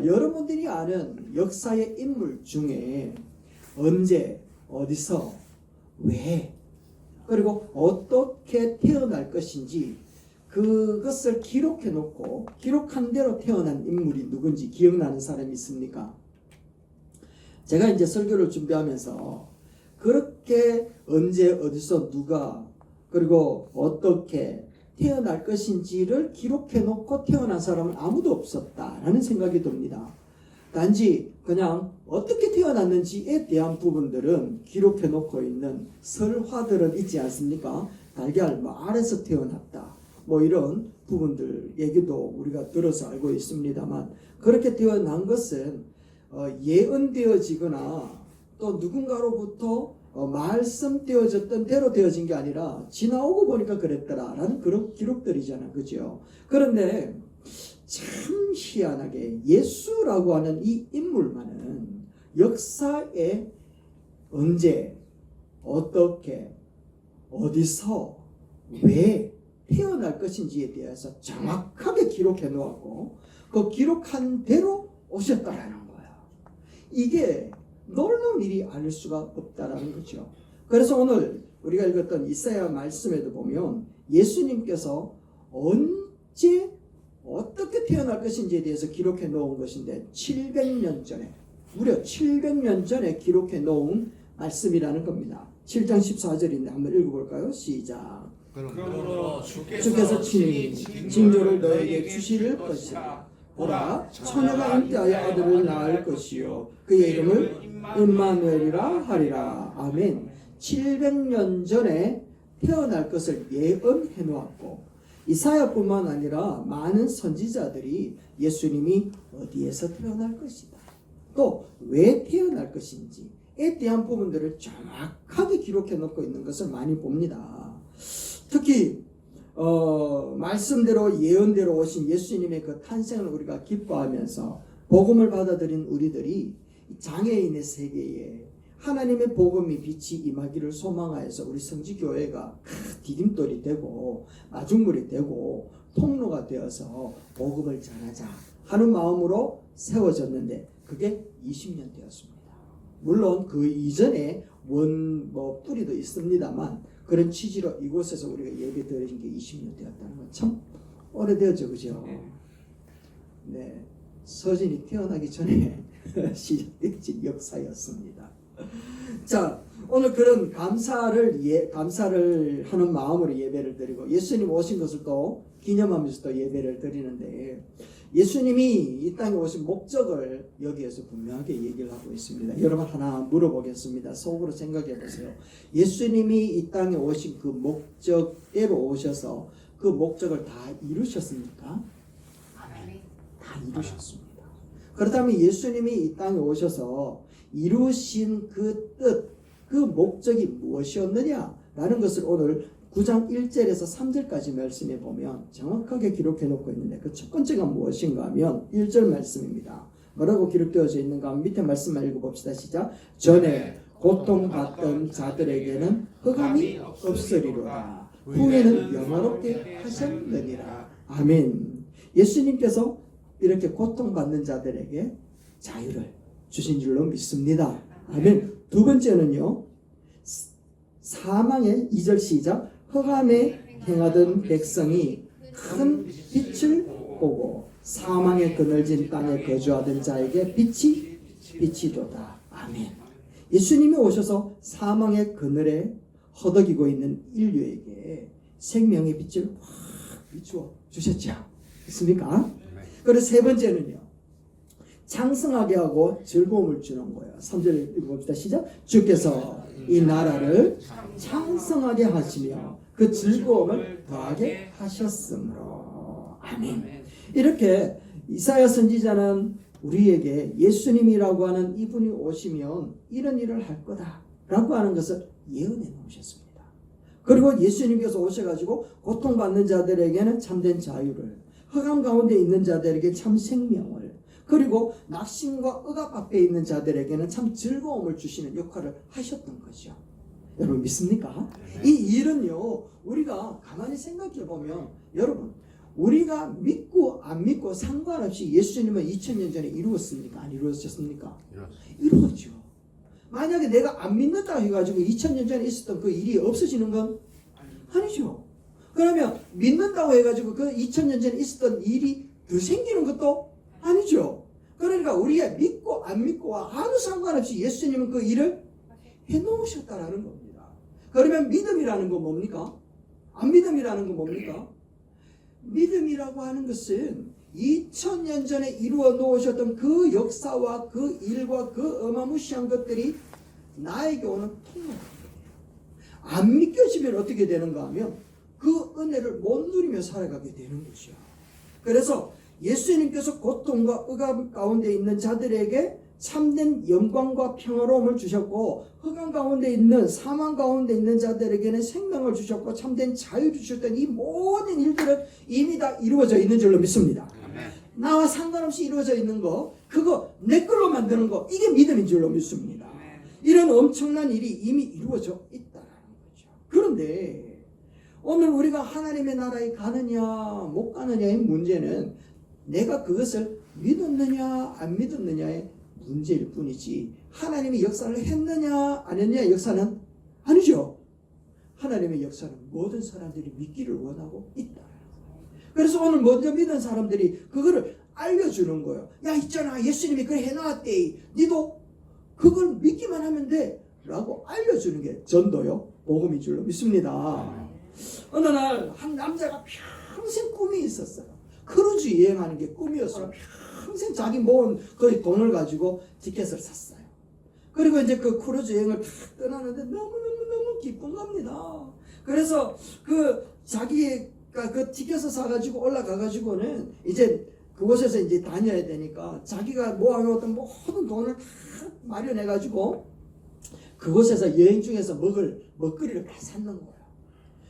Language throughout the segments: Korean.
여러분들이 아는 역사의 인물 중에 언제, 어디서, 왜, 그리고 어떻게 태어날 것인지 그것을 기록해 놓고 기록한 대로 태어난 인물이 누군지 기억나는 사람이 있습니까? 제가 이제 설교를 준비하면서 그렇게 언제, 어디서, 누가, 그리고 어떻게 태어날 것인지를 기록해 놓고 태어난 사람은 아무도 없었다라는 생각이 듭니다. 단지 그냥 어떻게 태어났는지에 대한 부분들은 기록해 놓고 있는 설화들은 있지 않습니까? 달걀 알에서 태어났다, 뭐 이런 부분들 얘기도 우리가 들어서 알고 있습니다만, 그렇게 태어난 것은 예언되어지거나 또 누군가로부터 말씀되어졌던 대로 되어진 게 아니라 지나오고 보니까 그랬더라라는 그런 기록들이잖아, 그죠? 그런데 참 희한하게 예수라고 하는 이 인물만은 역사에 언제, 어떻게, 어디서, 왜 태어날 것인지에 대해서 정확하게 기록해 놓았고 그 기록한 대로 오셨다라는 거야. 이게 놀라운 일이 아닐 수가 없다라는 거죠. 그래서 오늘 우리가 읽었던 이사야 말씀에도 보면 예수님께서 언제 어떻게 태어날 것인지에 대해서 기록해 놓은 것인데 700년 전에, 무려 700년 전에 기록해 놓은 말씀이라는 겁니다. 7장 14절인데 한번 읽어볼까요? 시작. 그러므로 주께서 친히 징조를 너에게 주실 것이라. 보라, 처녀가 잉태하여 아들을 낳을 것이요 그의 이름을 임마누엘이라 하리라. 아멘. 700년 전에 태어날 것을 예언해 놓았고 이사야뿐만 아니라 많은 선지자들이 예수님이 어디에서 태어날 것이다, 또 왜 태어날 것인지에 대한 부분들을 정확하게 기록해 놓고 있는 것을 많이 봅니다. 특히 말씀대로 예언대로 오신 예수님의 그 탄생을 우리가 기뻐하면서 복음을 받아들인 우리들이 장애인의 세계에 하나님의 복음이 빛이 임하기를 소망하여서 우리 성지교회가 디딤돌이 되고 마중물이 되고 통로가 되어서 복음을 전하자 하는 마음으로 세워졌는데 그게 20년 되었습니다. 물론 그 이전에 뿌리도 있습니다만 그런 취지로 이곳에서 우리가 예배 드린 게 20년 되었다는 건 참 오래되었죠, 그죠? 네, 서진이 태어나기 전에 시작된 역사였습니다. 자, 오늘 그런 감사를 하는 마음으로 예배를 드리고 예수님 오신 것을 또 기념하면서 또 예배를 드리는데, 예수님이 이 땅에 오신 목적을 여기에서 분명하게 얘기를 하고 있습니다. 여러분 하나 물어보겠습니다. 속으로 생각해 보세요. 예수님이 이 땅에 오신 그 목적대로 오셔서 그 목적을 다 이루셨습니까? 아멘. 다 이루셨습니다. 그렇다면 예수님이 이 땅에 오셔서 이루신 그 뜻, 그 목적이 무엇이었느냐라는 것을 오늘 9장 1절에서 3절까지 말씀해 보면 정확하게 기록해 놓고 있는데, 그 첫 번째가 무엇인가 하면 1절 말씀입니다. 뭐라고 기록되어져 있는가 하면 밑에 말씀만 읽어봅시다. 시작. 전에 고통받던 자들에게는 흑암이 없으리로다. 후에는 영화롭게 하셨느니라. 아멘. 예수님께서 이렇게 고통받는 자들에게 자유를 주신 줄로 믿습니다. 아멘. 두 번째는요, 사망의 2절 시작. 흑암에 행하던 백성이 큰 빛을 보고 사망의 그늘진 땅에 거주하던 자에게 빛이 비치도다. 아멘. 예수님이 오셔서 사망의 그늘에 허덕이고 있는 인류에게 생명의 빛을 확 비추어 주셨죠. 있습니까? 그리고 세 번째는요, 창성하게 하고 즐거움을 주는 거예요. 3절 읽어봅시다. 시작. 주께서 이 나라를 창성하게 하시며 그 즐거움을 더하게 하셨으므로. 아멘. 이렇게 이사야 선지자는 우리에게 예수님이라고 하는 이분이 오시면 이런 일을 할 거다라고 하는 것을 예언해 놓으셨습니다. 그리고 예수님께서 오셔가지고 고통받는 자들에게는 참된 자유를, 흑암 가운데 있는 자들에게 참 생명을, 그리고 낙심과 억압 앞에 있는 자들에게는 참 즐거움을 주시는 역할을 하셨던 거죠. 여러분 믿습니까? 이 일은요, 우리가 가만히 생각해 보면, 여러분 우리가 믿고 안 믿고 상관없이 예수님은 2000년 전에 이루었습니까? 안 이루어졌습니까? 이루었죠. 만약에 내가 안 믿는다 해가지고 2000년 전에 있었던 그 일이 없어지는 건 아니죠. 그러면 믿는다고 해가지고 그 2000년 전에 있었던 일이 더 생기는 것도 아니죠. 그러니까 우리가 믿고 안 믿고와 아무 상관없이 예수님은 그 일을 해놓으셨다라는 겁니다. 그러면 믿음이라는 건 뭡니까? 안 믿음이라는 건 뭡니까? 믿음이라고 하는 것은 2000년 전에 이루어 놓으셨던 그 역사와 그 일과 그 어마무시한 것들이 나에게 오는 통로입니다. 안 믿겨지면 어떻게 되는가 하면 그 은혜를 못 누리며 살아가게 되는 것이야. 그래서 예수님께서 고통과 억압 가운데 있는 자들에게 참된 영광과 평화로움을 주셨고, 흑암 가운데 있는 사망 가운데 있는 자들에게는 생명을 주셨고 참된 자유를 주셨던 이 모든 일들은 이미 다 이루어져 있는 줄로 믿습니다. 아멘. 나와 상관없이 이루어져 있는 거, 그거 내 걸로 만드는 거, 이게 믿음인 줄로 믿습니다. 아멘. 이런 엄청난 일이 이미 이루어져 있다는 거죠. 그런데 오늘 우리가 하나님의 나라에 가느냐 못 가느냐의 문제는 내가 그것을 믿었느냐 안 믿었느냐의 문제일 뿐이지, 하나님이 역사를 했느냐 안 했느냐의 역사는 아니죠. 하나님의 역사는 모든 사람들이 믿기를 원하고 있다. 그래서 오늘 먼저 믿은 사람들이 그거를 알려주는 거예요. 야, 있잖아, 예수님이 그걸 해놨대, 니도 그걸 믿기만 하면 돼 라고 알려주는 게 전도요, 복음인 줄로 믿습니다. 어느 날 한 남자가 평생 꿈이 있었어요. 크루즈 여행하는 게 꿈이었어요. 평생 자기 모은 그 돈을 가지고 티켓을 샀어요. 그리고 이제 그 크루즈 여행을 탁 떠나는데 너무너무 기쁜 겁니다. 그래서 그 자기가 그 티켓을 사가지고 올라가가지고는 이제 그곳에서 이제 다녀야 되니까 자기가 모아놓았던 모든 돈을 다 마련해가지고 그곳에서 여행 중에서 먹을 먹거리를 다 샀는 거예요.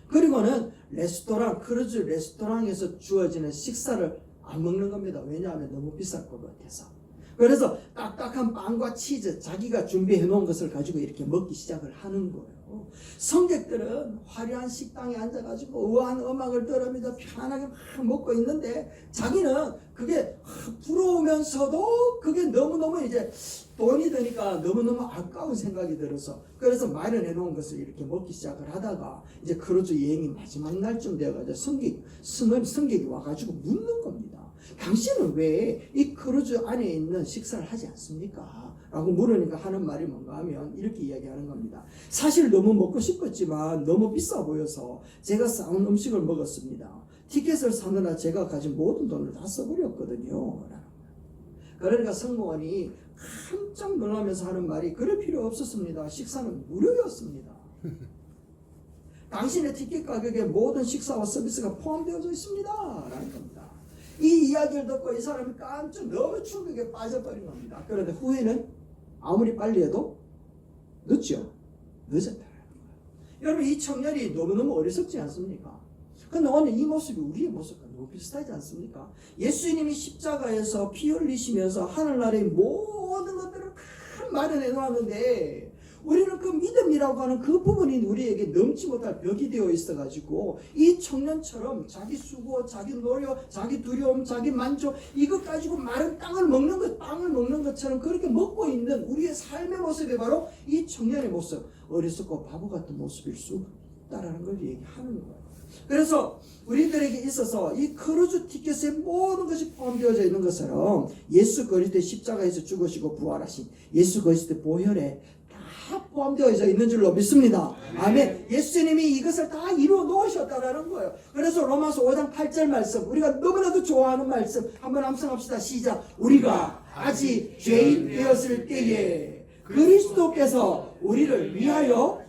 그리고는 레스토랑, 크루즈 레스토랑에서 주어지는 식사를 안 먹는 겁니다. 왜냐하면 너무 비쌀 것 같아서. 그래서 딱딱한 빵과 치즈, 자기가 준비해 놓은 것을 가지고 이렇게 먹기 시작을 하는 거예요. 성객들은 화려한 식당에 앉아가지고 우아한 음악을 들으면서 편안하게 막 먹고 있는데, 자기는 그게 부러우면서도 그게 너무너무 이제 돈이 드니까 너무너무 아까운 생각이 들어서, 그래서 마련해 놓은 것을 이렇게 먹기 시작을 하다가 이제 크루즈 여행이 마지막 날쯤 되어가지고 승객이 와가지고 묻는 겁니다. 당신은 왜 이 크루즈 안에 있는 식사를 하지 않습니까? 라고 물으니까 하는 말이 뭔가 하면 이렇게 이야기하는 겁니다. 사실 너무 먹고 싶었지만 너무 비싸 보여서 제가 싸운 음식을 먹었습니다. 티켓을 사느라 제가 가진 모든 돈을 다 써버렸거든요. 그러니까 승무원이 깜짝 놀라면서 하는 말이, 그럴 필요 없었습니다. 식사는 무료였습니다. 당신의 티켓 가격에 모든 식사와 서비스가 포함되어져 있습니다. 라는 겁니다. 이 이야기를 듣고 이 사람이 깜짝 너무 충격에 빠져버린 겁니다. 그런데 후회는 아무리 빨리 해도 늦죠. 늦었다. 여러분, 이 청년이 너무너무 어리석지 않습니까? 근데 오늘 이 모습이 우리의 모습과 너무 비슷하지 않습니까? 예수님이 십자가에서 피 흘리시면서 하늘나라의 모든 것들을 다 마련해 놓았는데, 우리는 그 믿음이라고 하는 그 부분이 우리에게 넘지 못할 벽이 되어 있어가지고 이 청년처럼 자기 수고, 자기 노력, 자기 두려움, 자기 만족, 이것 가지고 마른 빵을 먹는 것처럼 그렇게 먹고 있는 우리의 삶의 모습이 바로 이 청년의 모습, 어리석고 바보 같은 모습일 수 있다라는 걸 얘기하는 거예요. 그래서 우리들에게 있어서 이 크루즈 티켓에 모든 것이 포함되어져 있는 것처럼 예수 그리스도의 십자가에서 죽으시고 부활하신 예수 그리스도의 보혈에 다 포함되어 있는 줄로 믿습니다. 아멘. 예수님이 이것을 다 이루어 놓으셨다라는 거예요. 그래서 로마서 5장 8절 말씀, 우리가 너무나도 좋아하는 말씀 한번 암송합시다. 시작. 우리가 아직 죄인 되었을 때에 그리스도께서 우리를 위하여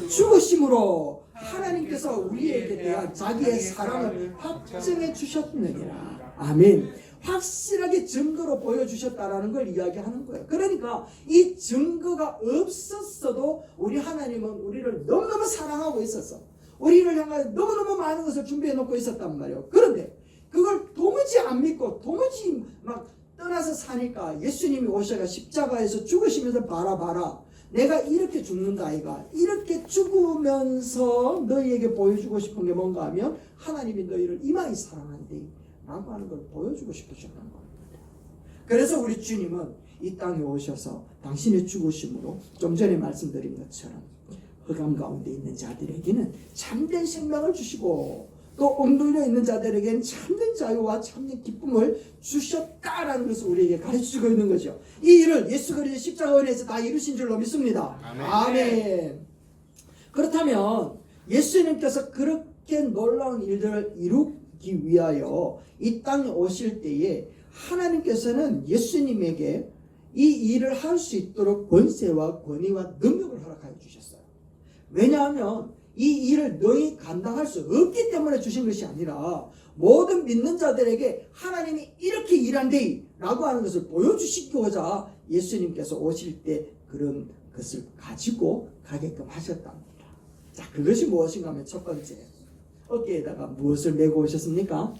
죽으심으로 하나님께서 우리에게 대한 자기의 사랑을 확증해 주셨느니라. 아멘. 확실하게 증거로 보여주셨다라는 걸 이야기하는 거예요. 그러니까 이 증거가 없었어도 우리 하나님은 우리를 너무너무 사랑하고 있었어. 우리를 향하여 너무너무 많은 것을 준비해 놓고 있었단 말이에요. 그런데 그걸 도무지 안 믿고 도무지 막 떠나서 사니까 예수님이 오셔가 십자가에서 죽으시면서 봐라 내가 이렇게 죽는다 아이가, 이렇게 죽으면서 너희에게 보여주고 싶은 게 뭔가 하면 하나님이 너희를 이마에 사랑한다. 일한데 라고 하는 걸 보여주고 싶으셨던 겁니다. 그래서 우리 주님은 이 땅에 오셔서 당신의 죽으심으로 좀 전에 말씀드린 것처럼 흑암 가운데 있는 자들에게는 참된 생명을 주시고 또 엉눌려 있는 자들에게는 참된 자유와 참된 기쁨을 주셨다라는 것을 우리에게 가르치고 있는 거죠. 이 일을 예수 그리스도의 십자가 은혜에서 다 이루신 줄로 믿습니다. 아멘. 아멘. 그렇다면 예수님께서 그렇게 놀라운 일들을 이루기 위하여 이 땅에 오실 때에 하나님께서는 예수님에게 이 일을 할 수 있도록 권세와 권위와 능력을 허락하여 주셨어요. 왜냐하면 이 일을 너희 감당할 수 없기 때문에 주신 것이 아니라 모든 믿는 자들에게 하나님이 이렇게 일한대 라고 하는 것을 보여주시고자 예수님께서 오실 때 그런 것을 가지고 가게끔 하셨답니다. 자, 그것이 무엇인가 하면 첫 번째, 어깨에다가 무엇을 메고 오셨습니까?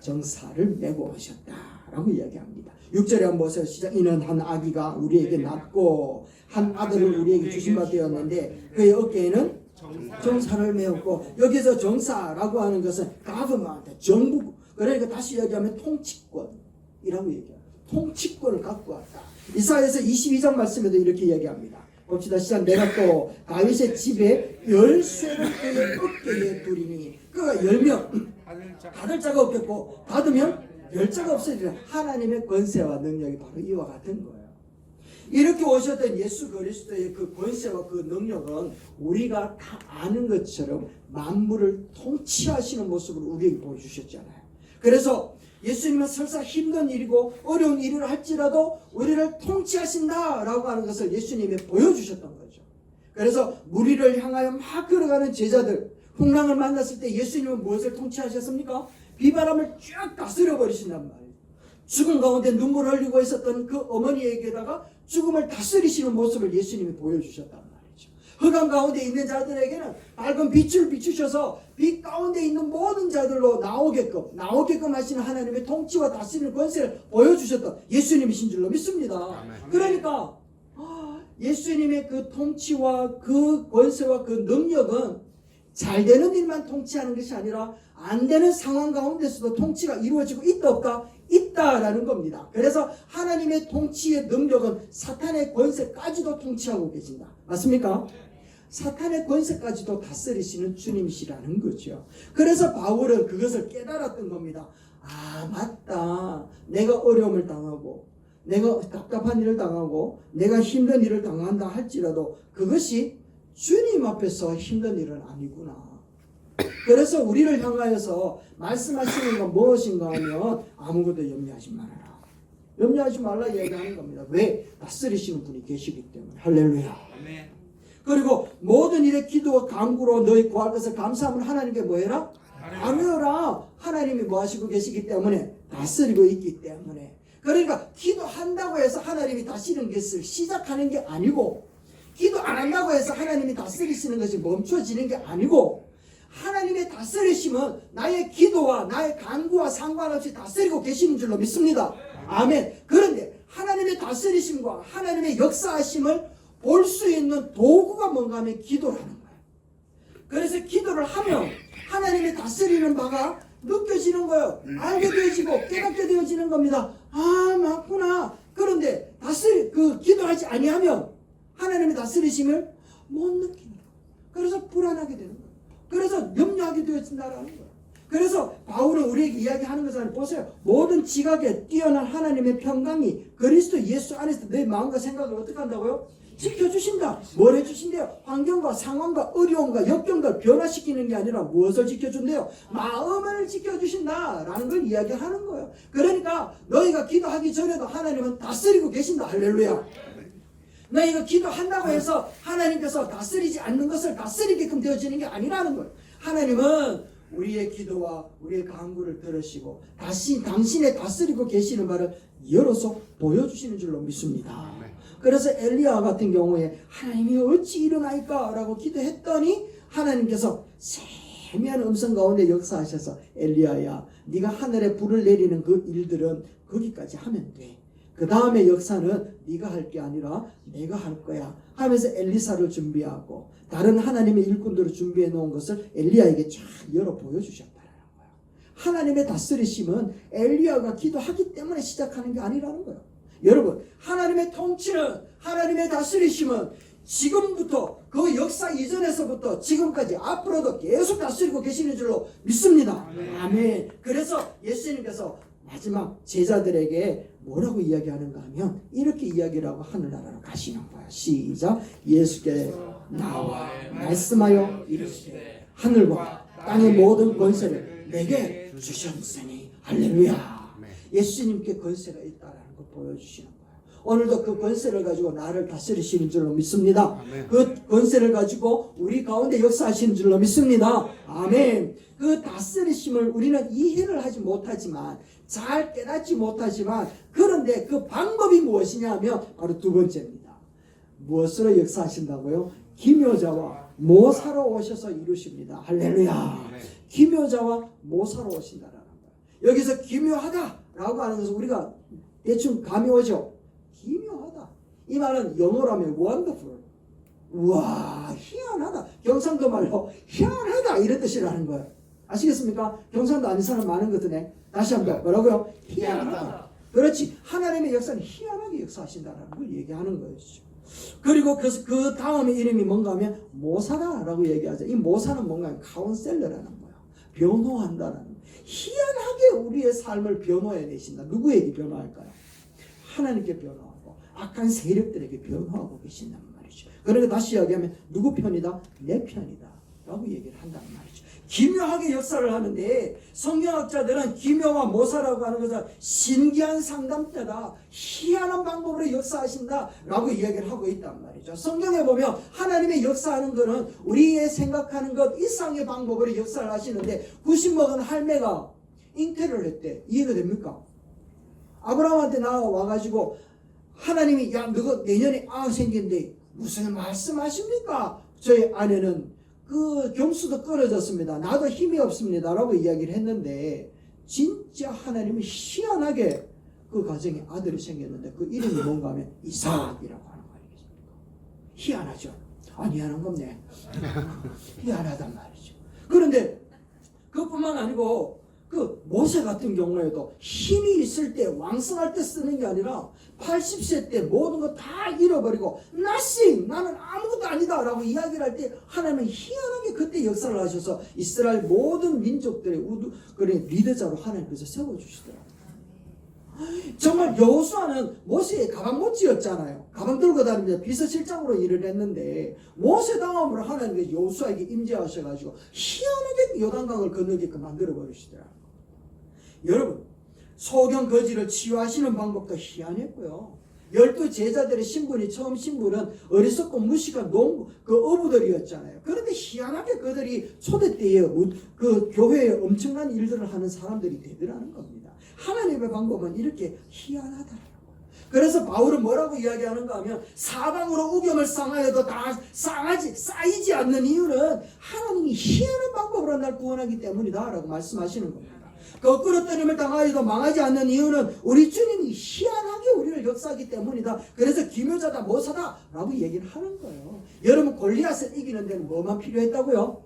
정사를 메고 오셨다라고 이야기합니다. 6절에 한번 보세요. 시작. 이는 한 아기가 우리에게 낳고 한 아들을 우리에게 주신 바 되었는데 그의 어깨에는 정사를 메었고, 여기서 정사라고 하는 것은 government, 정부, 그러니까 다시 이야기하면 통치권이라고 얘기해요. 통치권을 갖고 왔다. 이사야서 22장 말씀에도 이렇게 이야기합니다. 봅시다. 시작. 내가 또 다윗의 집에 열쇠를 그의 어깨에 두리니, 그가 열면 닫을 자가 없겠고 닫으면 열 자가 없으리라. 하나님의 권세와 능력이 바로 이와 같은 거예요. 이렇게 오셨던 예수 그리스도의 그 권세와 그 능력은 우리가 다 아는 것처럼 만물을 통치하시는 모습을 우리에게 보여주셨잖아요. 그래서 예수님은 설사 힘든 일이고 어려운 일을 할지라도 우리를 통치하신다라고 하는 것을 예수님이 보여주셨던 거죠. 그래서 무리를 향하여 막 걸어가는 제자들, 풍랑을 만났을 때 예수님은 무엇을 통치하셨습니까? 비바람을 쫙 다스려 버리신단 말이에요. 죽음 가운데 눈물을 흘리고 있었던 그 어머니에게다가 죽음을 다스리시는 모습을 예수님이 보여주셨단 말이죠. 흑암 가운데 있는 자들에게는 밝은 빛을 비추셔서 빛 가운데 있는 모든 자들로 나오게끔 하시는 하나님의 통치와 다스리는 권세를 보여주셨던 예수님이신 줄로 믿습니다. 그러니까 예수님의 그 통치와 그 권세와 그 능력은 잘 되는 일만 통치하는 것이 아니라 안 되는 상황 가운데서도 통치가 이루어지고 있다 없다? 있다라는 겁니다. 그래서 하나님의 통치의 능력은 사탄의 권세까지도 통치하고 계신다. 맞습니까? 사탄의 권세까지도 다스리시는 주님이시라는 거죠. 그래서 바울은 그것을 깨달았던 겁니다. 아, 맞다. 내가 어려움을 당하고 내가 답답한 일을 당하고 내가 힘든 일을 당한다 할지라도 그것이 주님 앞에서 힘든 일은 아니구나. 그래서 우리를 향하여서 말씀하시는 건 무엇인가 하면 아무것도 염려하지 말아라. 염려하지 말라 얘기하는 겁니다. 왜? 다스리시는 분이 계시기 때문에. 할렐루야. 그리고 모든 일에 기도와 간구로 너희 구할 것을 감사함을 하나님께 뭐해라? 아뢰어라. 하나님이 뭐 하시고 계시기 때문에, 다스리고 있기 때문에. 그러니까 기도한다고 해서 하나님이 다스리는 것을 시작하는 게 아니고, 기도 안 한다고 해서 하나님이 다스리시는 것이 멈춰지는 게 아니고, 하나님의 다스리심은 나의 기도와 나의 간구와 상관없이 다스리고 계시는 줄로 믿습니다. 아멘. 그런데 하나님의 다스리심과 하나님의 역사하심을 볼 수 있는 도구가 뭔가 하면 기도라는 거예요. 그래서 기도를 하면 하나님의 다스리는 바가 느껴지는 거예요. 알게 되어지고 깨닫게 되어지는 겁니다. 아, 맞구나. 그런데 기도하지 아니하면 하나님의 다스리심을 못 느끼는 거예요. 그래서 불안하게 되는 거예요. 그래서 염려하게 되어진다라는 거예요. 그래서 바울은 우리에게 이야기하는 것을 보세요. 모든 지각에 뛰어난 하나님의 평강이 그리스도 예수 안에서 내 마음과 생각을 어떻게 한다고요? 지켜주신다. 뭘 해주신대요? 환경과 상황과 어려움과 역경을 변화시키는 게 아니라 무엇을 지켜준대요? 마음을 지켜주신다라는 걸 이야기하는 거예요. 그러니까 너희가 기도하기 전에도 하나님은 다스리고 계신다. 할렐루야. 너희가 기도한다고 해서 하나님께서 다스리지 않는 것을 다스리게끔 되어지는 게 아니라는 거예요. 하나님은 우리의 기도와 우리의 간구를 들으시고 당신의 다스리고 계시는 바를 열어서 보여주시는 줄로 믿습니다. 그래서 엘리야 같은 경우에 하나님이 어찌 일어나일까 라고 기도했더니 하나님께서 세미한 음성 가운데 역사하셔서 엘리야야, 네가 하늘에 불을 내리는 그 일들은 거기까지 하면 돼. 그 다음에 역사는 네가 할 게 아니라 내가 할 거야 하면서 엘리사를 준비하고 다른 하나님의 일꾼들을 준비해 놓은 것을 엘리야에게 쫙 열어 보여주셨다는 거예요. 하나님의 다스리심은 엘리야가 기도하기 때문에 시작하는 게 아니라는 거예요. 여러분, 하나님의 통치는, 하나님의 다스리심은 지금부터 그 역사 이전에서부터 지금까지 앞으로도 계속 다스리고 계시는 줄로 믿습니다. 아멘. 그래서 예수님께서 마지막 제자들에게 뭐라고 이야기하는가 하면 이렇게 이야기라고 하늘나라로 가시는 거야. 시작. 예수께 나와 말씀하여 이르시되 하늘과 땅의 모든 권세를 내게 주셨으니 할렐루야. 예수님께 권세가 있다라는 걸 보여주시는 거예요. 오늘도 그 권세를 가지고 나를 다스리시는 줄로 믿습니다. 그 권세를 가지고 우리 가운데 역사하시는 줄로 믿습니다. 아멘. 그 다스리심을 우리는 이해를 하지 못하지만, 잘 깨닫지 못하지만, 그런데 그 방법이 무엇이냐 하면 바로 두 번째입니다. 무엇으로 역사하신다고요? 기묘자와 모사로 오셔서 이루십니다. 할렐루야. 기묘자와 모사로 오신다라는 거예요. 여기서 기묘하다라고 하는 것은 우리가 대충 감이 오죠. 기묘하다. 이 말은 영어로 하면 wonderful. 우와, 희한하다. 경상도 말로 희한하다 이런 뜻이라는 거예요. 아시겠습니까? 경상도 아닌 사람 많은 것 같으네. 다시 한번 뭐라고요? 희한하다. 그렇지. 하나님의 역사는 희한하게 역사하신다는 걸 얘기하는 거였죠. 그리고 그 다음에 이름이 뭔가 하면 모사다라고 얘기하죠. 이 모사는 뭔가 하면 카운셀러라는 거예요. 변호한다라는 거예요. 희한하게 우리의 삶을 변호해내신다. 누구에게 변호할까요? 하나님께 변호하고 악한 세력들에게 변호하고 계신단 말이죠. 그러니까 다시 이야기하면 누구 편이다? 내 편이다 라고 얘기를 한다는 말이죠. 기묘하게 역사를 하는데 성경학자들은 기묘와 모사라고 하는 것은 신기한 상담자다, 희한한 방법으로 역사하신다 라고 이야기를 하고 있단 말이죠. 성경에 보면 하나님의 역사하는 것은 우리의 생각하는 것 이상의 방법으로 역사를 하시는데 90 먹은 할매가 잉태를 했대. 이해가 됩니까? 아브라함한테 나와가지고 하나님이 야 너가 내년에 생긴데 무슨 말씀하십니까? 저희 아내는 그 경수도 끊어졌습니다. 나도 힘이 없습니다 라고 이야기를 했는데 진짜 하나님은 희한하게 그 가정에 아들이 생겼는데 그 이름이 뭔가 하면 이삭이라고 하는 말이겠습니까? 희한하죠? 희한한 겁네. 희한하단 말이죠. 그런데 그것뿐만 아니고 그 모세 같은 경우에도 힘이 있을 때 왕성할 때 쓰는 게 아니라 80세 때 모든 거 다 잃어버리고 nothing, 나는 아무것도 아니다 라고 이야기를 할 때 하나님은 희한하게 그때 역사를 하셔서 이스라엘 모든 민족들의 리더자로 하나님께서 세워주시더라고요. 정말 여호수아는 모세의 가방 못지였잖아요. 가방 들고 다니면서 비서실장으로 일을 했는데 모세 다음으로 하나님께서 여호수아에게 임재하셔가지고 희한하게 요단강을 건너게끔 만들어버리시더라고요. 여러분, 소경 거지를 치유하시는 방법도 희한했고요. 12 제자들의 신분이 처음 신분은 어리석고 무식한 어부들이었잖아요. 그런데 희한하게 그들이 초대 때에 그 교회에 엄청난 일들을 하는 사람들이 되더라는 겁니다. 하나님의 방법은 이렇게 희한하더라고요. 그래서 바울은 뭐라고 이야기하는가 하면 사방으로 우경을 쌓아도 다 쌓이지 않는 이유는 하나님이 희한한 방법으로 날 구원하기 때문이다 라고 말씀하시는 겁니다. 거꾸로 때림을 당하여도 망하지 않는 이유는 우리 주님이 희한하게 우리를 역사하기 때문이다. 그래서 기묘자다 모사다 라고 얘기를 하는 거예요. 여러분, 골리앗을 이기는 데는 뭐만 필요했다고요?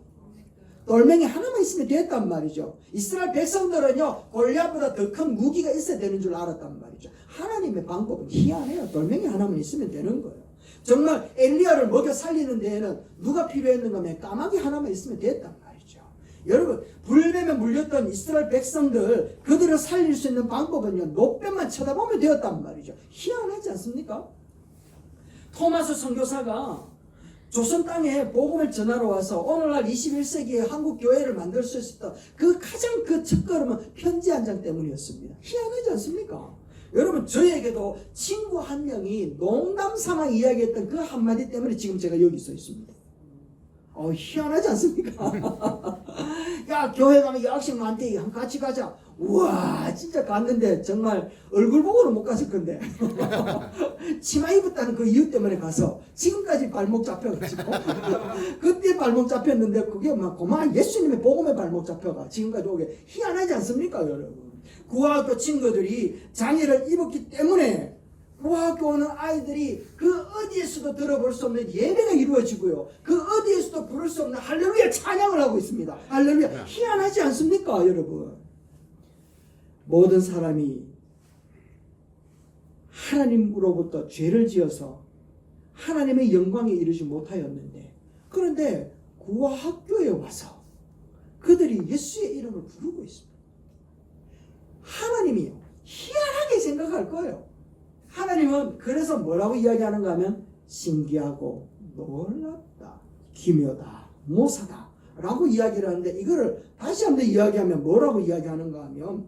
돌멩이 하나만 있으면 됐단 말이죠. 이스라엘 백성들은요 골리앗보다 더 큰 무기가 있어야 되는 줄 알았단 말이죠. 하나님의 방법은 희한해요. 돌멩이 하나만 있으면 되는 거예요. 정말 엘리야를 먹여 살리는 데에는 누가 필요했는가 하면 까마귀 하나만 있으면 됐단 말이죠. 여러분, 불뱀에 물렸던 이스라엘 백성들 그들을 살릴 수 있는 방법은요 노뱀만 쳐다보면 되었단 말이죠. 희한하지 않습니까? 토마스 선교사가 조선 땅에 복음을 전하러 와서 오늘날 21세기에 한국 교회를 만들 수 있었던 그 가장 그 첫걸음은 편지 한 장 때문이었습니다. 희한하지 않습니까? 여러분, 저에게도 친구 한 명이 농담 삼아 이야기했던 그 한마디 때문에 지금 제가 여기 서 있습니다. 희한하지 않습니까? 야, 교회 가면 여학생 많대. 같이 가자. 우와, 진짜 갔는데 정말 얼굴 보고는 못 갔을 건데 치마 입었다는 그 이유 때문에 가서 지금까지 발목 잡혀가지고 그때 발목 잡혔는데 그게 막 그만 예수님의 복음에 발목 잡혀가 지금까지 오게 희한하지 않습니까? 여러분, 구하학교 친구들이 장애를 입었기 때문에 구하학교 오는 아이들이 그 어디에서도 들어볼 수 없는 예배가 이루어지고요, 그 어디에서도 부를 수 없는 할렐루야 찬양을 하고 있습니다. 할렐루야. 희한하지 않습니까? 여러분, 모든 사람이 하나님으로부터 죄를 지어서 하나님의 영광에 이르지 못하였는데, 그런데 구화 학교에 와서 그들이 예수의 이름을 부르고 있습니다. 하나님이 희한하게 생각할 거예요. 하나님은 그래서 뭐라고 이야기하는가 하면 신기하고 놀랍다, 기묘다, 모사다 라고 이야기를 하는데, 이거를 다시 한번 이야기하면 뭐라고 이야기하는가 하면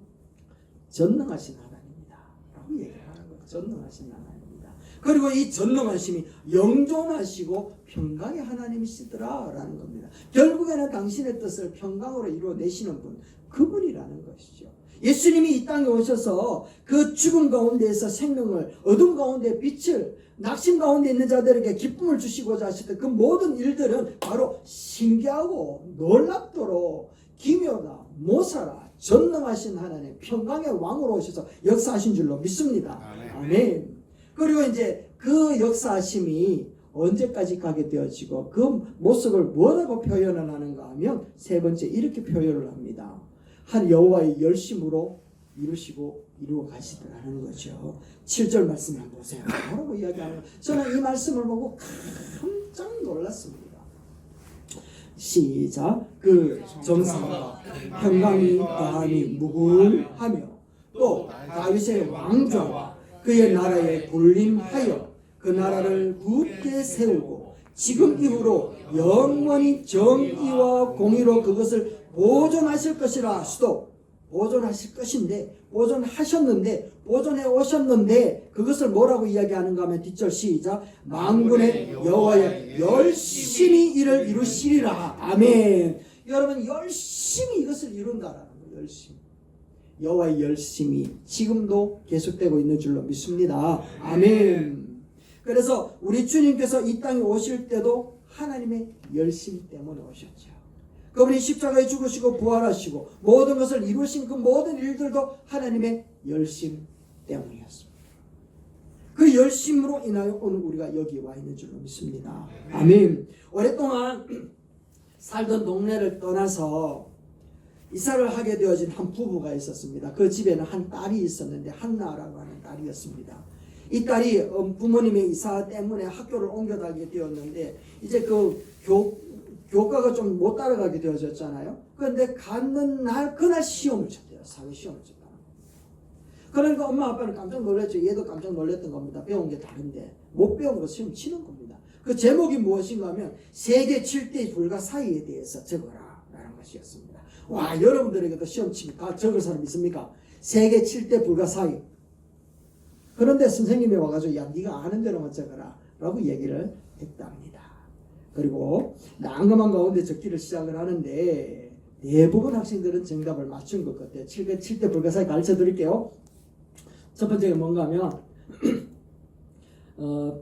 전능하신 하나님이다 라고 얘기를 하는 거예요. 전능하신 하나님이다. 그리고 이 전능하심이 영존하시고 평강의 하나님이시더라 라는 겁니다. 결국에는 당신의 뜻을 평강으로 이루어내시는 분, 그분이라는 것이죠. 예수님이 이 땅에 오셔서 그 죽음 가운데에서 생명을, 어둠 가운데 빛을, 낙심 가운데 있는 자들에게 기쁨을 주시고자 하셨던 그 모든 일들은 바로 신기하고 놀랍도록 기묘다, 모사라, 전능하신 하나님, 평강의 왕으로 오셔서 역사하신 줄로 믿습니다. 아멘. 그리고 이제 그 역사하심이 언제까지 가게 되어지고 그 모습을 뭐라고 표현을 하는가 하면 세 번째 이렇게 표현을 합니다. 한 여호와의 열심으로 이루시고 이루어 가시더라는 거죠. 7절 말씀 한번 보세요. 뭐라고 이야기하는 거예요? 저는 이 말씀을 보고 깜짝 놀랐습니다. 시작. 그 정사가 평강이 다하니 무궁하며 또 다윗의 왕좌와 그의 나라에 군림하여 그 나라를 굳게 세우고 지금 이후로 영원히 정의와 공의로 그것을 보존하실 것이라. 수도 보존하실 것인데, 보존하셨는데, 보존해 오셨는데, 그것을 뭐라고 이야기하는가 하면 뒷절 시작. 만군의 여호와여 열심히 이를 이루시리라. 아멘. 여러분, 열심히 이것을 이룬다라는 거예요. 열심히. 여호와의 열심이 지금도 계속되고 있는 줄로 믿습니다. 아멘. 그래서 우리 주님께서 이 땅에 오실 때도 하나님의 열심 때문에 오셨죠. 그분이 십자가에 죽으시고 부활하시고 모든 것을 이루신 그 모든 일들도 하나님의 열심 때문이었습니다. 그 열심으로 인하여 오늘 우리가 여기 와 있는 줄로 믿습니다. 아멘. 오랫동안 살던 동네를 떠나서 이사를 하게 되어진 한 부부가 있었습니다. 그 집에는 한 딸이 있었는데 한나라고 하는 딸이었습니다. 이 딸이 부모님의 이사 때문에 학교를 옮겨가게 되었는데 이제 그 교과가 좀 못 따라가게 되어졌잖아요. 그런데 갔는 날 그날 시험을 쳤대요. 사회 시험을 쳤다. 그러니까 엄마 아빠는 깜짝 놀랐죠. 얘도 깜짝 놀랐던 겁니다. 배운 게 다른데 못 배운 거 시험 치는 겁니다. 그 제목이 무엇인가 하면 세계 7대 불가 사이에 대해서 적어라 라는 것이었습니다. 와, 여러분들에게도 시험 치면 다 적을 사람 있습니까? 세계 7대 불가 사이. 그런데 선생님이 와가지고 야 네가 아는 대로만 적어라 라고 얘기를 했답니다. 그리고 난감한 가운데 적기를 시작을 하는데 대부분 학생들은 정답을 맞춘 것 같아요. 7대 불가 사이 가르쳐 드릴게요. 첫 번째가 뭔가 하면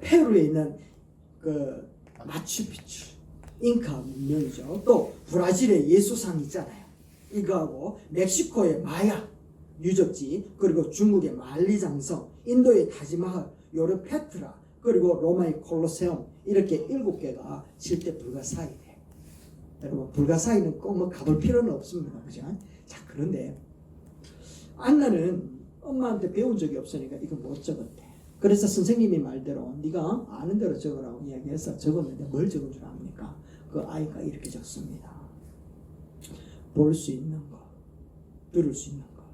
페루에 있는 그 마추픽추 잉카 문명이죠. 또 브라질의 예수상 있잖아요. 이거하고 멕시코의 마야 유적지, 그리고 중국의 만리장성, 인도의 타지마할, 요르 페트라, 그리고 로마의 콜로세움, 이렇게 7개가 7대 불가사의래. 여러분, 불가사의는 꼭 뭐 가볼 필요는 없습니다. 그죠? 자, 그런데 안나는 엄마한테 배운 적이 없으니까 이거 못 적었대. 그래서 선생님이 말대로 네가 아는 대로 적으라고 이야기해서 적었는데 뭘 적은 줄 압니까? 그 아이가 이렇게 적습니다. 볼 수 있는 것, 들을 수 있는 것,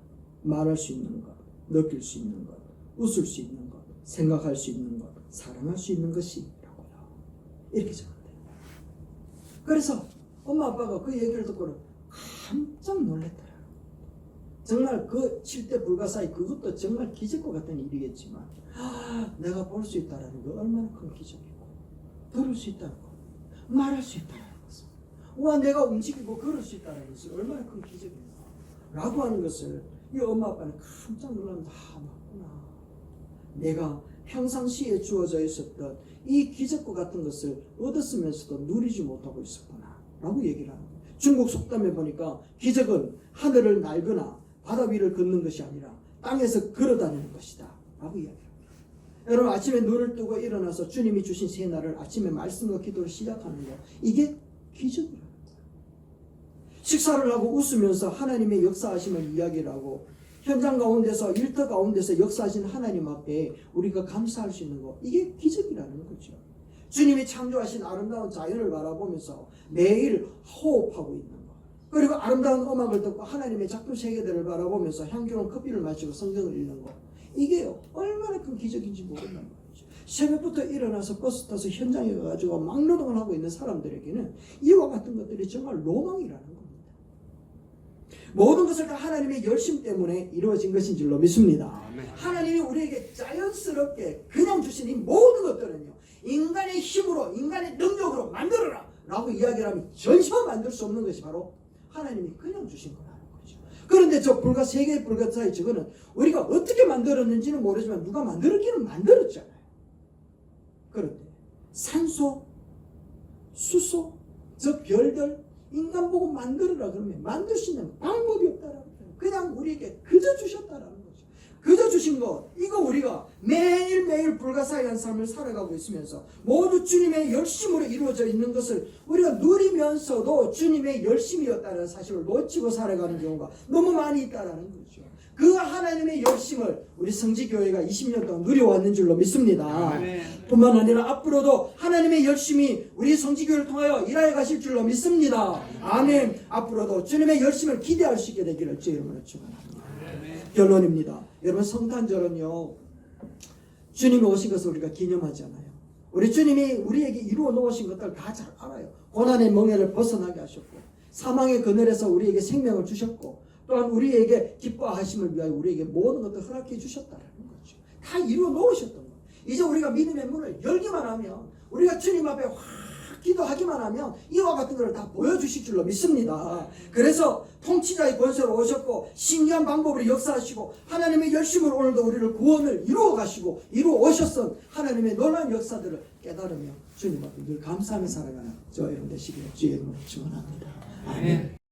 말할 수 있는 것, 느낄 수 있는 것, 웃을 수 있는 것, 생각할 수 있는 것, 사랑할 수 있는 것이라고요. 이렇게 적었대요. 그래서 엄마 아빠가 그 얘기를 듣고는 깜짝 놀랐더라. 정말 그 7대 불가사의 그것도 정말 기적과 같은 일이겠지만 내가 볼 수 있다는 게 얼마나 큰 기적이고, 들을 수 있다는 것, 말할 수 있다는 것은, 와 내가 움직이고 걸을 수 있다는 것은 얼마나 큰 기적인가 라고 하는 것을 이 엄마 아빠는 깜짝 놀라면서 맞구나, 내가 평상시에 주어져 있었던 이 기적과 같은 것을 얻었으면서도 누리지 못하고 있었구나 라고 얘기를 하는 거예요. 중국 속담에 보니까 기적은 하늘을 날거나 바다 위를 걷는 것이 아니라 땅에서 걸어다니는 것이다 라고 이야기합니다. 여러분, 아침에 눈을 뜨고 일어나서 주님이 주신 새날을 아침에 말씀과 기도를 시작하는 거, 이게 기적이라는 거예요. 식사를 하고 웃으면서 하나님의 역사하심을 이야기를 하고 현장 가운데서 일터 가운데서 역사하신 하나님 앞에 우리가 감사할 수 있는 거, 이게 기적이라는 거죠. 주님이 창조하신 아름다운 자연을 바라보면서 매일 호흡하고 있는 거, 그리고 아름다운 음악을 듣고 하나님의 작품 세계들을 바라보면서 향기로운 커피를 마시고 성경을 읽는 거, 이게요 얼마나 큰 기적인지 모른다는 거죠. 새벽부터 일어나서 버스 타서 현장에 가가지고 막노동을 하고 있는 사람들에게는 이와 같은 것들이 정말 로망이라는 겁니다. 모든 것을 다 하나님의 열심 때문에 이루어진 것인 줄로 믿습니다. 하나님이 우리에게 자연스럽게 그냥 주신 이 모든 것들은요, 인간의 힘으로, 인간의 능력으로 만들어라 라고 이야기를 하면 전혀 만들 수 없는 것이 바로 하나님이 그냥 주신 거라는 거죠. 그런데 저 불과 세계의 불가사의 저거는 우리가 어떻게 만들었는지는 모르지만 누가 만들었기는 만들었잖아요. 그런데 산소, 수소, 저 별들 인간 보고 만들어라 그러면 만들 수 있는 방법이 없다라는 거예요. 그냥 우리에게 그저 주셨다라는 거죠. 그저 주신 것, 이거 우리가 매일매일 불가사의한 삶을 살아가고 있으면서 모두 주님의 열심으로 이루어져 있는 것을 우리가 누리면서도 주님의 열심이었다는 사실을 놓치고 살아가는 경우가 너무 많이 있다라는 거죠. 그 하나님의 열심을 우리 성지교회가 20년 동안 누려왔는 줄로 믿습니다. 뿐만 아니라 앞으로도 하나님의 열심이 우리 성지교회를 통하여 일하여 가실 줄로 믿습니다. 아멘. 앞으로도 주님의 열심을 기대할 수 있게 되기를 주의 이름으로 축원합니다. 결론입니다. 여러분, 성탄절은요 주님이 오신 것을 우리가 기념하잖아요. 우리 주님이 우리에게 이루어 놓으신 것들 다 잘 알아요. 고난의 멍에를 벗어나게 하셨고 사망의 그늘에서 우리에게 생명을 주셨고 또한 우리에게 기뻐하심을 위하여 우리에게 모든 것을 허락해 주셨다는 거죠. 다 이루어 놓으셨던 거예요. 이제 우리가 믿음의 문을 열기만 하면, 우리가 주님 앞에 확 기도하기만 하면 이와 같은 것을 다 보여주실 줄로 믿습니다. 그래서 통치자의 권세로 오셨고 신기한 방법으로 역사하시고 하나님의 열심으로 오늘도 우리를 구원을 이루어 가시고 이루어 오셨던 하나님의 놀라운 역사들을 깨달으며 주님 앞에 늘 감사하며 살아가는 저 여러분 되시기를 주의 이름으로 축원합니다. 아멘.